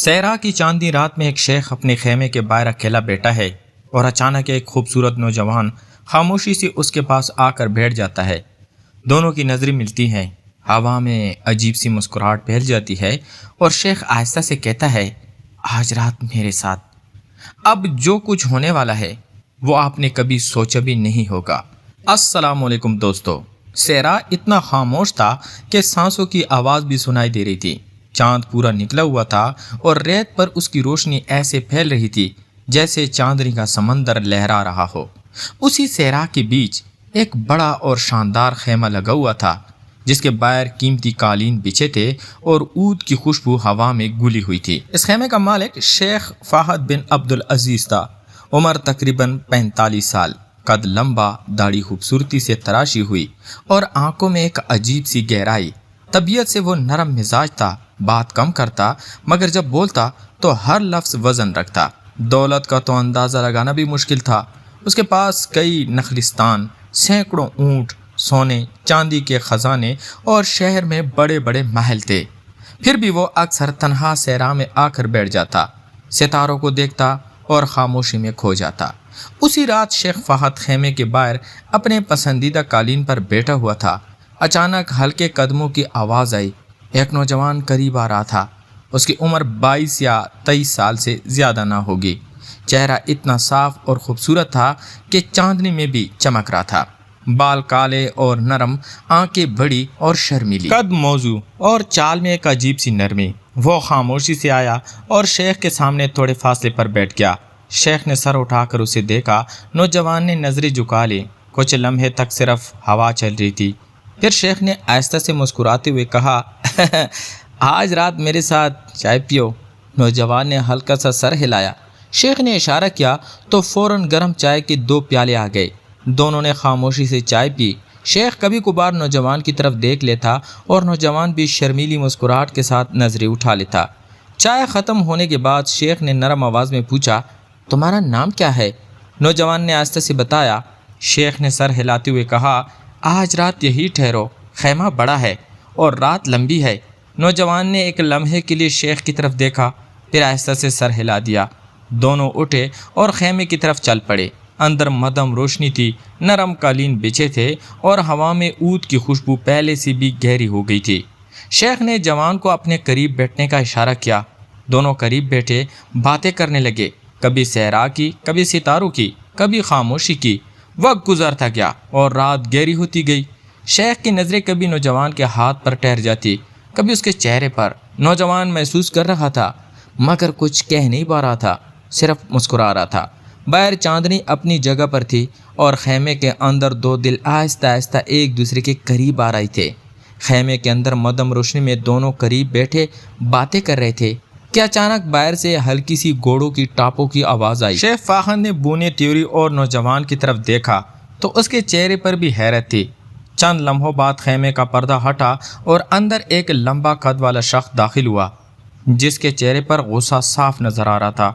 صحرا کی چاندنی رات میں ایک شیخ اپنے خیمے کے باہر اکیلا بیٹھا ہے اور اچانک ایک خوبصورت نوجوان خاموشی سے اس کے پاس آ کر بیٹھ جاتا ہے۔ دونوں کی نظریں ملتی ہیں، ہوا میں عجیب سی مسکراہٹ پھیل جاتی ہے اور شیخ آہستہ سے کہتا ہے، آج رات میرے ساتھ اب جو کچھ ہونے والا ہے وہ آپ نے کبھی سوچا بھی نہیں ہوگا۔ السلام علیکم دوستو۔ صحرا اتنا خاموش تھا کہ سانسوں کی آواز بھی سنائی دے رہی تھی۔ چاند پورا نکلا ہوا تھا اور ریت پر اس کی روشنی ایسے پھیل رہی تھی جیسے چاندنی کا سمندر لہرا رہا ہو۔ اسی صحرا کے بیچ ایک بڑا اور شاندار خیمہ لگا ہوا تھا جس کے باہر قیمتی قالین بچھے تھے اور عود کی خوشبو ہوا میں گلی ہوئی تھی۔ اس خیمے کا مالک شیخ فہد بن عبد العزیز تھا۔ عمر تقریباً 45 سال، قد لمبا، داڑھی خوبصورتی سے تراشی ہوئی اور آنکھوں میں ایک عجیب سی گہرائی۔ طبیعت سے وہ نرم مزاج تھا، بات کم کرتا مگر جب بولتا تو ہر لفظ وزن رکھتا۔ دولت کا تو اندازہ لگانا بھی مشکل تھا۔ اس کے پاس کئی نخلستان، سینکڑوں اونٹ، سونے چاندی کے خزانے اور شہر میں بڑے بڑے محل تھے۔ پھر بھی وہ اکثر تنہا صحرا میں آ کر بیٹھ جاتا، ستاروں کو دیکھتا اور خاموشی میں کھو جاتا۔ اسی رات شیخ فہد خیمے کے باہر اپنے پسندیدہ قالین پر بیٹھا ہوا تھا۔ اچانک ہلکے قدموں کی آواز آئی۔ ایک نوجوان قریب آ رہا تھا۔ اس کی عمر 22 یا 23 سال سے زیادہ نہ ہوگی۔ چہرہ اتنا صاف اور خوبصورت تھا کہ چاندنی میں بھی چمک رہا تھا۔ بال کالے اور نرم، آنکھیں بڑی اور شرمیلی، قد موزوں اور چال میں ایک عجیب سی نرمی۔ وہ خاموشی سے آیا اور شیخ کے سامنے تھوڑے فاصلے پر بیٹھ گیا۔ شیخ نے سر اٹھا کر اسے دیکھا۔ نوجوان نے نظریں جھکا لی۔ کچھ لمحے تک صرف ہوا چل رہی تھی۔ پھر شیخ نے آہستہ سے مسکراتے ہوئے کہا، آج رات میرے ساتھ چائے پیو۔ نوجوان نے ہلکا سا سر ہلایا۔ شیخ نے اشارہ کیا تو فوراً گرم چائے کے 2 پیالے آ گئے۔ دونوں نے خاموشی سے چائے پی۔ شیخ کبھی کبھار نوجوان کی طرف دیکھ لیتا اور نوجوان بھی شرمیلی مسکراہٹ کے ساتھ نظریں اٹھا لیتا۔ چائے ختم ہونے کے بعد شیخ نے نرم آواز میں پوچھا، تمہارا نام کیا ہے؟ نوجوان نے آہستہ سے بتایا۔ شیخ نے سر ہلاتے ہوئے کہا، آج رات یہی ٹھہرو، خیمہ بڑا ہے اور رات لمبی ہے۔ نوجوان نے ایک لمحے کے لیے شیخ کی طرف دیکھا، پھر آہستہ سے سر ہلا دیا۔ دونوں اٹھے اور خیمے کی طرف چل پڑے۔ اندر مدھم روشنی تھی، نرم قالین بچھے تھے اور ہوا میں عود کی خوشبو پہلے سے بھی گہری ہو گئی تھی۔ شیخ نے جوان کو اپنے قریب بیٹھنے کا اشارہ کیا۔ دونوں قریب بیٹھے باتیں کرنے لگے، کبھی صحرا کی، کبھی ستاروں کی، کبھی خاموشی کی۔ وقت گزرتا گیا اور رات گہری ہوتی گئی۔ شیخ کی نظریں کبھی نوجوان کے ہاتھ پر ٹھہر جاتی، کبھی اس کے چہرے پر۔ نوجوان محسوس کر رہا تھا مگر کچھ کہہ نہیں پا رہا تھا، صرف مسکرا رہا تھا۔ باہر چاندنی اپنی جگہ پر تھی اور خیمے کے اندر 2 دل آہستہ آہستہ ایک دوسرے کے قریب آ رہے تھے۔ خیمے کے اندر مدھم روشنی میں دونوں قریب بیٹھے باتیں کر رہے تھے کہ اچانک باہر سے ہلکی سی گھوڑوں کی ٹاپوں کی آواز آئی۔ شیخ فہد نے بونے تیوری اور نوجوان کی طرف دیکھا تو اس کے چہرے پر بھی حیرت تھی۔ چند لمحوں بعد خیمے کا پردہ ہٹا اور اندر ایک لمبا قد والا شخص داخل ہوا جس کے چہرے پر غصہ صاف نظر آ رہا تھا۔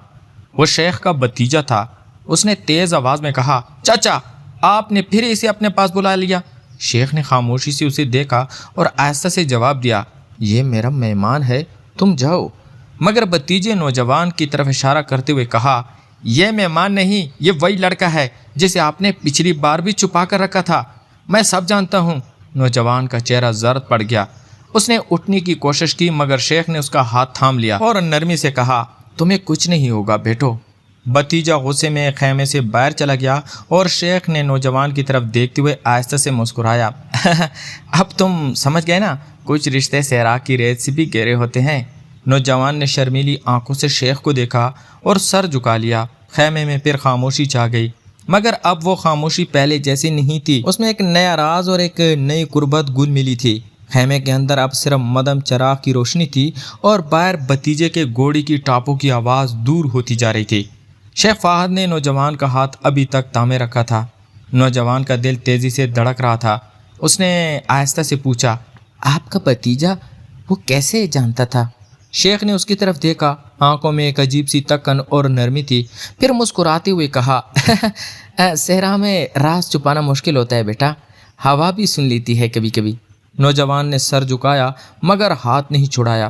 وہ شیخ کا بھتیجا تھا۔ اس نے تیز آواز میں کہا، چاچا، آپ نے پھر اسے اپنے پاس بلا لیا؟ شیخ نے خاموشی سے اسے دیکھا اور آہستہ سے جواب دیا، یہ میرا مہمان ہے، تم جاؤ۔ مگر بھتیجے نوجوان کی طرف اشارہ کرتے ہوئے کہا، یہ مہمان نہیں، یہ وہی لڑکا ہے جسے آپ نے پچھلی بار بھی چھپا کر رکھا تھا، میں سب جانتا ہوں۔ نوجوان کا چہرہ زرد پڑ گیا۔ اس نے اٹھنے کی کوشش کی مگر شیخ نے اس کا ہاتھ تھام لیا اور نرمی سے کہا، تمہیں کچھ نہیں ہوگا بیٹو۔ بھتیجا غصے میں خیمے سے باہر چلا گیا اور شیخ نے نوجوان کی طرف دیکھتے ہوئے آہستہ سے مسکرایا، اب تم سمجھ گئے نا، کچھ رشتے صحرا کی ریت سے بھی گہرے ہوتے ہیں۔ نوجوان نے شرمیلی آنکھوں سے شیخ کو دیکھا اور سر جھکا لیا۔ خیمے میں پھر خاموشی چھا گئی مگر اب وہ خاموشی پہلے جیسی نہیں تھی، اس میں ایک نیا راز اور ایک نئی قربت گل ملی تھی۔ خیمے کے اندر اب صرف مدھم چراغ کی روشنی تھی اور باہر بھتیجے کے گھوڑی کی ٹاپوں کی آواز دور ہوتی جا رہی تھی۔ شیخ فہد نے نوجوان کا ہاتھ ابھی تک تھامے رکھا تھا۔ نوجوان کا دل تیزی سے دھڑک رہا تھا۔ اس نے آہستہ سے پوچھا، آپ کا بھتیجا وہ کیسے جانتا تھا؟ شیخ نے اس کی طرف دیکھا، آنکھوں میں ایک عجیب سی تکن اور نرمی تھی۔ پھر مسکراتے ہوئے کہا، صحرا میں راز چھپانا مشکل ہوتا ہے بیٹا، ہوا بھی سن لیتی ہے کبھی کبھی۔ نوجوان نے سر جھکایا مگر ہاتھ نہیں چھڑایا۔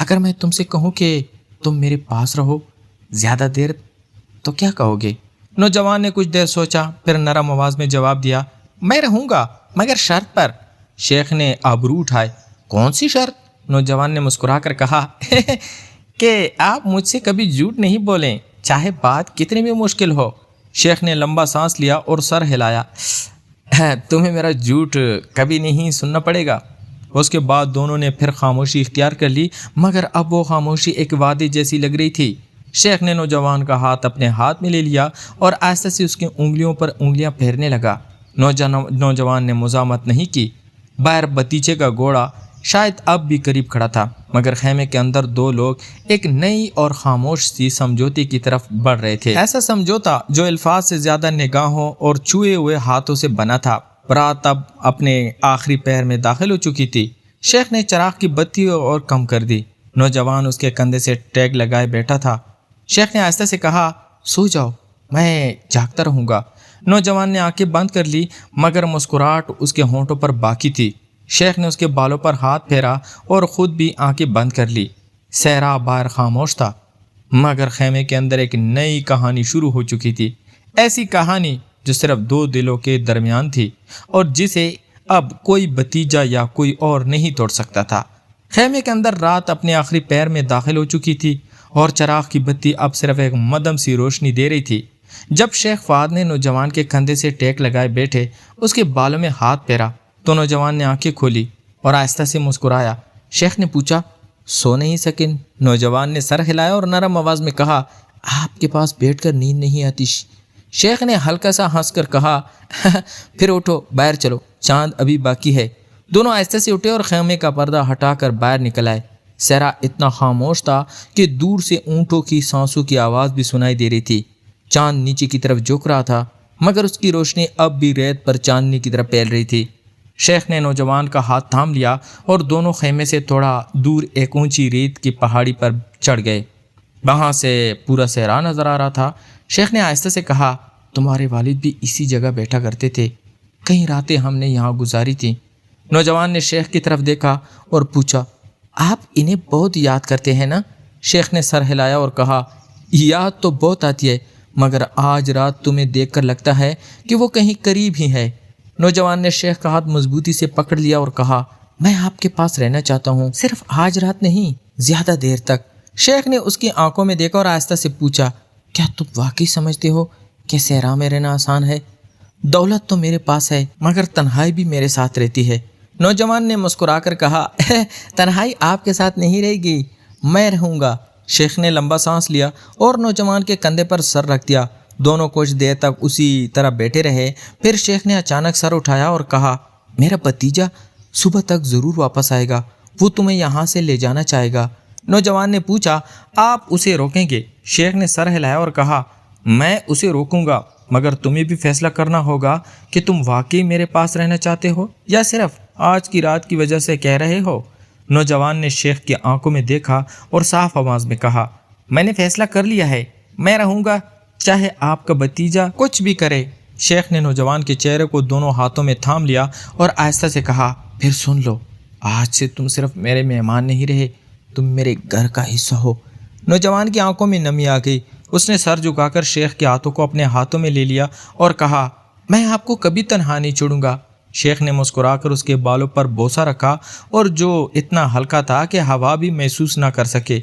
اگر میں تم سے کہوں کہ تم میرے پاس رہو زیادہ دیر تو کیا کہو گے؟ نوجوان نے کچھ دیر سوچا، پھر نرم آواز میں جواب دیا، میں رہوں گا مگر شرط پر۔ شیخ نے آبرو اٹھائے، کون سی شرط؟ نوجوان نے مسکرا کر کہا کہ آپ مجھ سے کبھی جھوٹ نہیں بولیں، چاہے بات کتنی بھی مشکل ہو۔ شیخ نے لمبا سانس لیا اور سر ہلایا، تمہیں میرا جھوٹ کبھی نہیں سننا پڑے گا۔ اس کے بعد دونوں نے پھر خاموشی اختیار کر لی، مگر اب وہ خاموشی ایک وعدے جیسی لگ رہی تھی۔ شیخ نے نوجوان کا ہاتھ اپنے ہاتھ میں لے لیا اور آہستہ سے اس کی انگلیوں پر انگلیاں پھیرنے لگا۔ نوجوان نے مزاحمت نہیں کی۔ باہر بتیجے کا گھوڑا شاید اب بھی قریب کھڑا تھا، مگر خیمے کے اندر دو لوگ ایک نئی اور خاموش سی سمجھوتے کی طرف بڑھ رہے تھے، ایسا سمجھوتا جو الفاظ سے زیادہ نگاہوں اور چھوئے ہوئے ہاتھوں سے بنا تھا۔ رات اب اپنے آخری پہر میں داخل ہو چکی تھی۔ شیخ نے چراغ کی بتی اور کم کر دی۔ نوجوان اس کے کندھے سے ٹیگ لگائے بیٹھا تھا۔ شیخ نے آہستہ سے کہا، سو جاؤ، میں جاگتا رہوں گا۔ نوجوان نے آنکھیں بند کر لی، مگر مسکراہٹ اس کے ہونٹوں پر باقی تھی۔ شیخ نے اس کے بالوں پر ہاتھ پھیرا اور خود بھی آنکھیں بند کر لی۔ صحرا باہر خاموش تھا، مگر خیمے کے اندر ایک نئی کہانی شروع ہو چکی تھی، ایسی کہانی جو صرف دو دلوں کے درمیان تھی اور جسے اب کوئی بتیجا یا کوئی اور نہیں توڑ سکتا تھا۔ خیمے کے اندر رات اپنے آخری پہر میں داخل ہو چکی تھی اور چراغ کی بتی اب صرف ایک مدھم سی روشنی دے رہی تھی۔ جب شیخ فؤاد نے نوجوان کے کندھے سے ٹیک لگائے بیٹھے اس کے بالوں میں ہاتھ پھیرا تو نوجوان نے آنکھیں کھولی اور آہستہ سے مسکرایا۔ شیخ نے پوچھا، سو نہیں سکیں؟ نوجوان نے سر ہلایا اور نرم آواز میں کہا، آپ کے پاس بیٹھ کر نیند نہیں آتی؟ شیخ نے ہلکا سا ہنس کر کہا، پھر اٹھو، باہر چلو، چاند ابھی باقی ہے۔ دونوں آہستہ سے اٹھے اور خیمے کا پردہ ہٹا کر باہر نکل آئے۔ صحرا اتنا خاموش تھا کہ دور سے اونٹوں کی سانسوں کی آواز بھی سنائی دے رہی تھی۔ چاند نیچے کی طرف جھک رہا تھا، مگر اس کی روشنی اب بھی ریت پر چاندنی کی طرف پھیل رہی تھی۔ شیخ نے نوجوان کا ہاتھ تھام لیا اور دونوں خیمے سے تھوڑا دور ایک اونچی ریت کی پہاڑی پر چڑھ گئے۔ وہاں سے پورا صحرا نظر آ رہا تھا۔ شیخ نے آہستہ سے کہا، تمہارے والد بھی اسی جگہ بیٹھا کرتے تھے، کئی راتیں ہم نے یہاں گزاری تھیں۔ نوجوان نے شیخ کی طرف دیکھا اور پوچھا، آپ انہیں بہت یاد کرتے ہیں نا؟ شیخ نے سر ہلایا اور کہا، یاد تو بہت آتی ہے، مگر آج رات تمہیں دیکھ کر لگتا ہے کہ وہ کہیں قریب ہی ہے۔ نوجوان نے شیخ کا ہاتھ مضبوطی سے پکڑ لیا اور کہا، میں آپ کے پاس رہنا چاہتا ہوں، صرف آج رات نہیں، زیادہ دیر تک۔ شیخ نے اس کی آنکھوں میں دیکھا اور آہستہ سے پوچھا، کیا تم واقعی سمجھتے ہو کہ صحرا میں رہنا آسان ہے؟ دولت تو میرے پاس ہے، مگر تنہائی بھی میرے ساتھ رہتی ہے۔ نوجوان نے مسکرا کر کہا، تنہائی آپ کے ساتھ نہیں رہے گی، میں رہوں گا۔ شیخ نے لمبا سانس لیا اور نوجوان کے کندھے پر سر رکھ دیا۔ دونوں کچھ دیر تک اسی طرح بیٹھے رہے، پھر شیخ نے اچانک سر اٹھایا اور کہا، میرا بھتیجا صبح تک ضرور واپس آئے گا، وہ تمہیں یہاں سے لے جانا چاہے گا۔ نوجوان نے پوچھا، آپ اسے روکیں گے؟ شیخ نے سر ہلایا اور کہا، میں اسے روکوں گا، مگر تمہیں بھی فیصلہ کرنا ہوگا کہ تم واقعی میرے پاس رہنا چاہتے ہو یا صرف آج کی رات کی وجہ سے کہہ رہے ہو۔ نوجوان نے شیخ کی آنکھوں میں دیکھا اور صاف آواز میں کہا، میں نے فیصلہ کر لیا ہے، میں رہوں گا چاہے آپ کا بھتیجا کچھ بھی کرے۔ شیخ نے نوجوان کے چہرے کو دونوں ہاتھوں میں تھام لیا اور آہستہ سے کہا، پھر سن لو، آج سے تم صرف میرے مہمان نہیں رہے، تم میرے گھر کا حصہ ہو۔ نوجوان کی آنکھوں میں نمی آ گئی۔ اس نے سر جھکا کر شیخ کے ہاتھوں کو اپنے ہاتھوں میں لے لیا اور کہا، میں آپ کو کبھی تنہا نہیں چھوڑوں گا۔ شیخ نے مسکرا کر اس کے بالوں پر بوسہ رکھا اور جو اتنا ہلکا تھا کہ ہوا بھی محسوس نہ کر سکے۔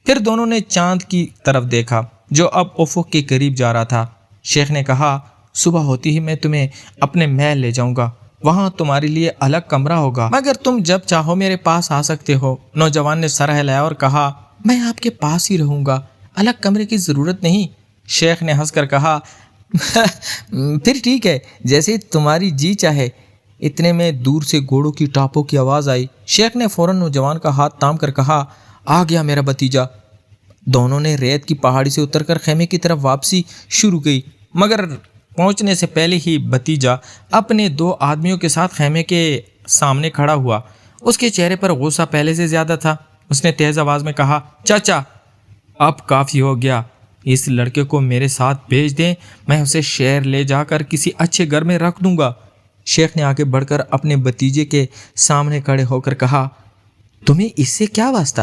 پھر دونوں نے چاند کی طرف دیکھا جو اب افق کے قریب جا رہا تھا۔ شیخ نے کہا، صبح ہوتی ہی میں تمہیں اپنے محل لے جاؤں گا، وہاں تمہارے لیے الگ کمرہ ہوگا، مگر تم جب چاہو میرے پاس آ سکتے ہو۔ نوجوان نے سر ہلایا اور کہا، میں آپ کے پاس ہی رہوں گا، الگ کمرے کی ضرورت نہیں۔ شیخ نے ہنس کر کہا، پھر ٹھیک ہے، جیسے تمہاری جی چاہے۔ اتنے میں دور سے گھوڑوں کی ٹاپوں کی آواز آئی۔ شیخ نے فوراً نوجوان کا ہاتھ تھام کر کہا، آ گیا میرا بھتیجا۔ دونوں نے ریت کی پہاڑی سے اتر کر خیمے کی طرف واپسی شروع کی، مگر پہنچنے سے پہلے ہی بھتیجا اپنے دو آدمیوں کے ساتھ خیمے کے سامنے کھڑا ہوا۔ اس کے چہرے پر غصہ پہلے سے زیادہ تھا۔ اس نے تیز آواز میں کہا، چاچا اب کافی ہو گیا، اس لڑکے کو میرے ساتھ بھیج دیں، میں اسے شہر لے جا کر کسی اچھے گھر میں رکھ دوں گا۔ شیخ نے آگے بڑھ کر اپنے بھتیجے کے سامنے کھڑے ہو کر کہا، تمہیں اس سے کیا واسطہ؟